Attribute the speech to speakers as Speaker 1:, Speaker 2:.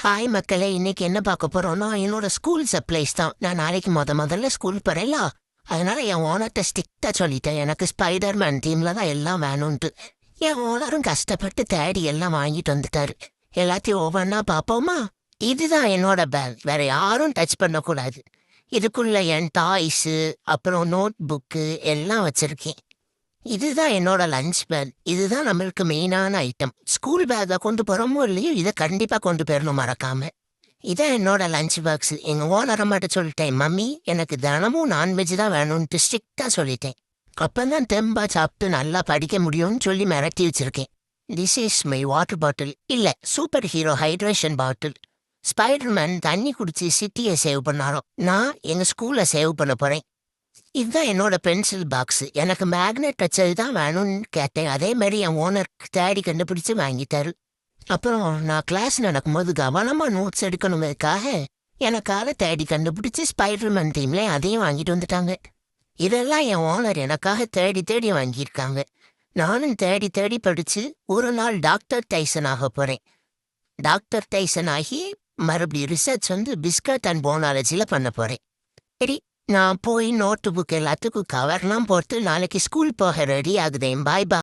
Speaker 1: Hi மக்களே, இன்னைக்கு என்ன பார்க்க போறோம்னா என்னோட ஸ்கூல் சப்ளைஸ் தான். நான் நாளைக்கு முதல்ல ஸ்கூல் போறேன்ல, அதனால என் ஓனர்கிட்ட ஸ்ட்ரிக்டா சொல்லிட்டேன், எனக்கு ஸ்பைடர்மேன் டீம்ல தான் எல்லாம் வேணும்ட்டு. என் ஓனரும் கஷ்டப்பட்டு தேடி எல்லாம் வாங்கிட்டு வந்துட்டாரு. எல்லாத்தையும் ஒவ்வொன்றா பார்ப்போமா? இதுதான் என்னோட பேக், வேற யாரும் டச் பண்ணக்கூடாது. இதுக்குள்ள என் டாய்ஸு, அப்புறம் நோட் புக்கு எல்லாம் வச்சிருக்கேன். இதுதான் என்னோட லஞ்ச் பேக். இதுதான் நம்மளுக்கு மெயினான ஐட்டம். ஸ்கூல் பேக்கை கொண்டு போகிறோமோ இல்லையோ, இதை கண்டிப்பாக கொண்டு போயிடணும் மறக்காம. இதான் என்னோட லஞ்ச் பாக்ஸ். எங்கள் ஓனரை மட்டும் சொல்லிட்டேன், மம்மி எனக்கு தினமும் நான்வெஜ் தான் வேணும்ன்ட்டு ஸ்ட்ரிக்டாக சொல்லிட்டேன். அப்பந்தான் தெம்பா சாப்பிட்டு நல்லா படிக்க முடியும்னு சொல்லி மிரட்டி வச்சிருக்கேன். This is my water bottle. இல்லை, சூப்பர் ஹீரோ ஹைட்ரேஷன் பாட்டில். ஸ்பைடர்மேன் தண்ணி குடிச்சு சிட்டியை சேவ் பண்ணாரோ, நான் எங்கள் ஸ்கூலை சேவ் பண்ண போகிறேன். இதுதான் என்னோட பென்சில் பாக்ஸ். எனக்கு மேக்னெட் வச்சது தான் வேணும்னு கேட்டேன். அதே மாதிரி என் ஓனர் தேடி கண்டுபிடிச்சு வாங்கிட்டாரு. அப்புறம் நான் கிளாஸ் நடக்கும்போது கவனமாக நோட்ஸ் எடுக்கணுமேக்காக எனக்காக தேடி கண்டுபிடிச்சி ஸ்பைடர்மேன் டீம்ல அதையும் வாங்கிட்டு வந்துட்டாங்க. இதெல்லாம் என் ஓனர் எனக்காக தேடி தேடி வாங்கியிருக்காங்க. நானும் தேடி தேடி படித்து ஒரு நாள் டாக்டர் டைசன் ஆக போகிறேன். டாக்டர் டைசன் ஆகி மறுபடியும் ரிசர்ச் பிஸ்கட் அண்ட் போனாலஜியில் பண்ண போகிறேன். சரி, நான் போய் நோட்டு புக் எல்லாத்துக்கும் கவர்லாம் போட்டு நாளைக்கு ஸ்கூல் போக ரெடி ஆகுதேன். பாய் பாய்.